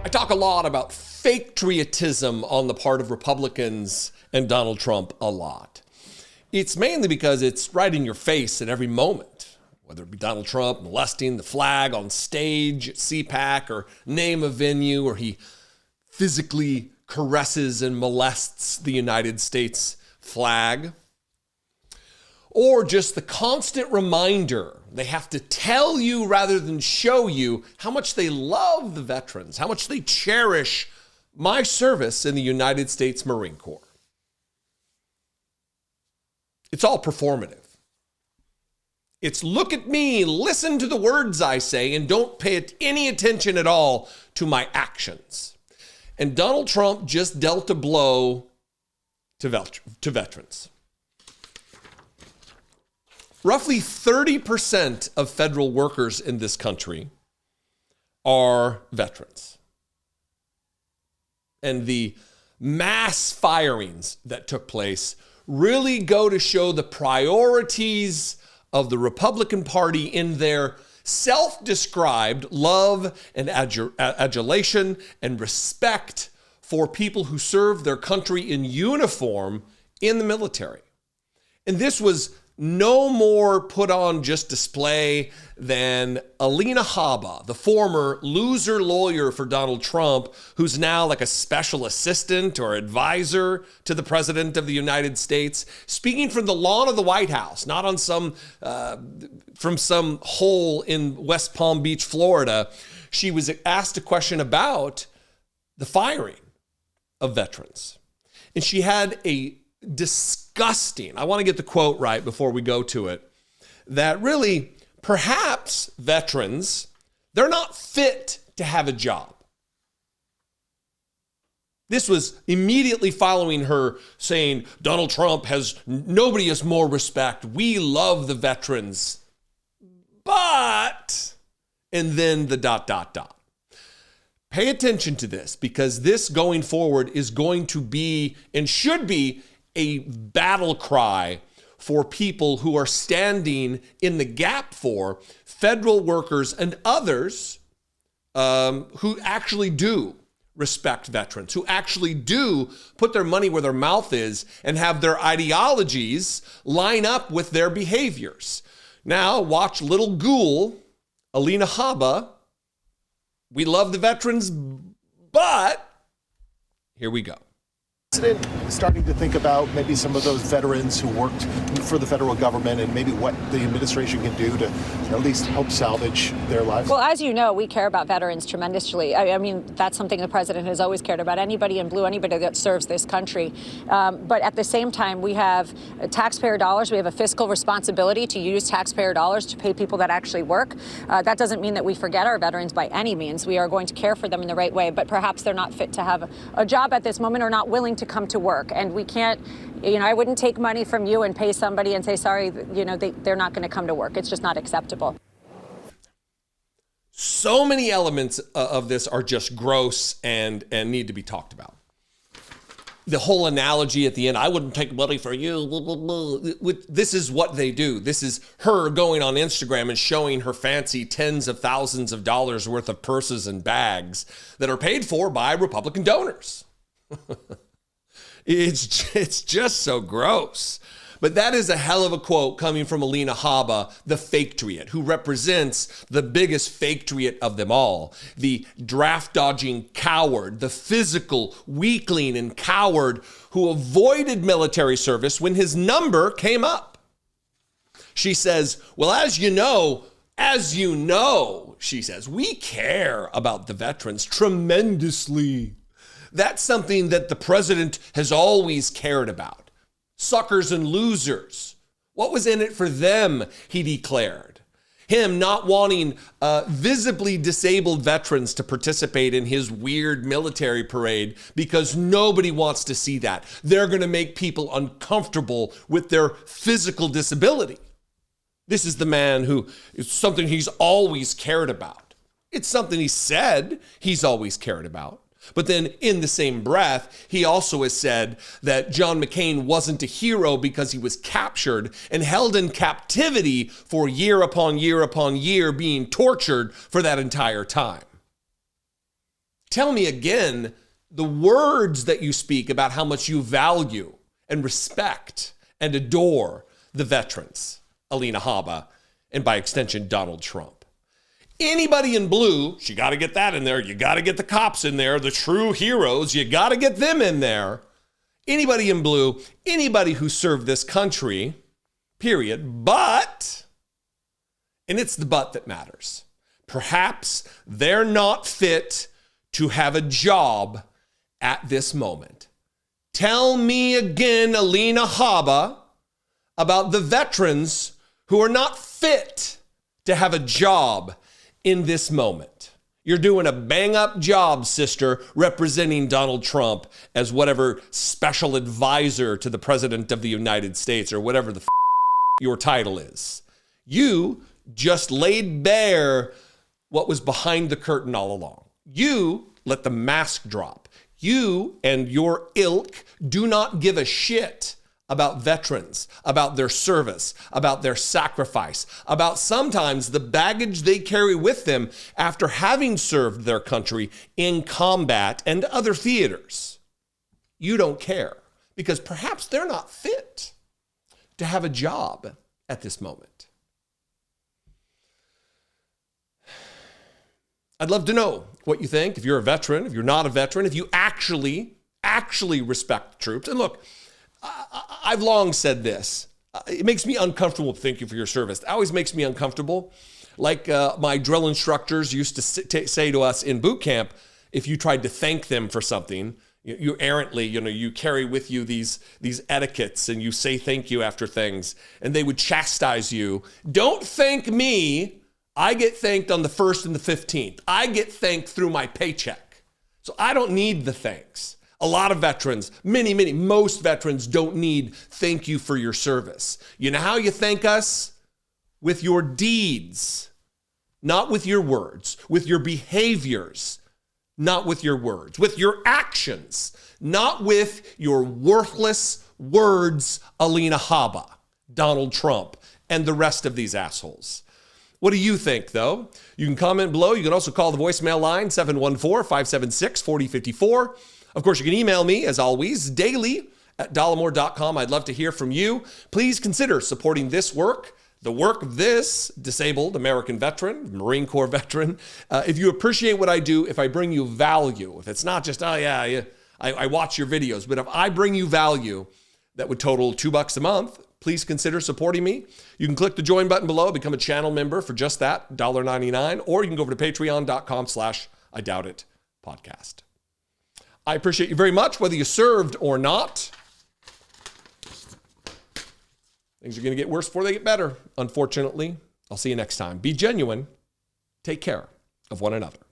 I talk a lot about fake patriotism on the part of Republicans and Donald Trump a lot. It's mainly because it's right in your face at every moment, whether it be Donald Trump molesting the flag on stage at CPAC or name a venue, or he physically caresses and molests the United States flag, or just the constant reminder they have to tell you rather than show you how much they love the veterans, how much they cherish my service in the United States Marine Corps. It's all performative. It's look at me, listen to the words I say, and don't pay any attention at all to my actions. And Donald Trump just dealt a blow to veterans. Roughly 30% of federal workers in this country are veterans. And the mass firings that took place really go to show the priorities of the Republican Party in their self-described love and adulation and respect for people who serve their country in uniform in the military. And this was no more put on just display than Alina Habba, the former loser lawyer for Donald Trump, who's now like a special assistant or advisor to the President of the United States, speaking from the lawn of the White House, not on from some hole in West Palm Beach, Florida. She was asked a question about the firing of veterans. And she had a disgusting, I want to get the quote right before we go to it, that really, perhaps veterans, they're not fit to have a job. This was immediately following her saying, Donald Trump nobody has more respect. We love the veterans. But, and then the ... Pay attention to this, because this going forward is going to be and should be a battle cry for people who are standing in the gap for federal workers and others who actually do respect veterans, who actually do put their money where their mouth is and have their ideologies line up with their behaviors. Now, watch little ghoul, Alina Habba. We love the veterans, but here we go. Starting to think about maybe some of those veterans who worked for the federal government and maybe what the administration can do to at least help salvage their lives? Well, as you know, we care about veterans tremendously. I mean, that's something the president has always cared about. Anybody in blue, anybody that serves this country. But at the same time, we have taxpayer dollars. We have a fiscal responsibility to use taxpayer dollars to pay people that actually work. That doesn't mean that we forget our veterans by any means. We are going to care for them in the right way, but perhaps they're not fit to have a job at this moment or not willing to come to work. And we can't, I wouldn't take money from you and pay somebody and say, sorry, they're not going to come to work. It's just not acceptable. So many elements of this are just gross and need to be talked about. The whole analogy at the end, I wouldn't take money for you. Blah, blah, blah. This is what they do. This is her going on Instagram and showing her fancy tens of thousands of dollars worth of purses and bags that are paid for by Republican donors. It's just so gross. But that is a hell of a quote coming from Alina Habba, the fake-triot, who represents the biggest fake-triot of them all, the draft-dodging coward, the physical weakling and coward who avoided military service when his number came up. She says, well, as you know, she says, we care about the veterans tremendously. That's something that the president has always cared about. Suckers and losers. What was in it for them, he declared. Him not wanting visibly disabled veterans to participate in his weird military parade because nobody wants to see that. They're going to make people uncomfortable with their physical disability. This is the man who is something he's always cared about. It's something he said he's always cared about. But then in the same breath, he also has said that John McCain wasn't a hero because he was captured and held in captivity for year upon year upon year, being tortured for that entire time. Tell me again the words that you speak about how much you value and respect and adore the veterans, Alina Habba, and by extension, Donald Trump. Anybody in blue, you got to get that in there. You got to get the cops in there, the true heroes. You got to get them in there. Anybody in blue, anybody who served this country, period. But, and it's the but that matters, perhaps they're not fit to have a job at this moment. Tell me again, Alina Habba, about the veterans who are not fit to have a job in this moment. You're doing a bang-up job, sister, representing Donald Trump as whatever special advisor to the President of the United States or whatever the your title is. You just laid bare what was behind the curtain all along. You let the mask drop. You and your ilk do not give a shit about veterans, about their service, about their sacrifice, about sometimes the baggage they carry with them after having served their country in combat and other theaters. You don't care because perhaps they're not fit to have a job at this moment. I'd love to know what you think. If you're a veteran, if you're not a veteran, if you actually respect the troops. And look, I've long said this. It makes me uncomfortable to thank you for your service. It always makes me uncomfortable. Like my drill instructors used to say to us in boot camp, if you tried to thank them for something, you errantly, you carry with you these etiquettes and you say thank you after things, and they would chastise you. Don't thank me. I get thanked on the 1st and the 15th. I get thanked through my paycheck. So I don't need the thanks. A lot of veterans, most veterans don't need thank you for your service. You know how you thank us? With your deeds, not with your words, with your behaviors, not with your words, with your actions, not with your worthless words, Alina Habba, Donald Trump, and the rest of these assholes. What do you think, though? You can comment below. You can also call the voicemail line, 714-576-4054. Of course, you can email me, as always, daily at Dollemore.com. I'd love to hear from you. Please consider supporting this work, the work of this disabled American veteran, Marine Corps veteran. If you appreciate what I do, if I bring you value, if it's not just, I watch your videos, but if I bring you value that would total $2 a month, please consider supporting me. You can click the join button below, become a channel member for just that, $1.99, or you can go over to patreon.com/IDoubtIt podcast. I appreciate you very much, whether you served or not. Things are going to get worse before they get better, unfortunately. I'll see you next time. Be genuine. Take care of one another.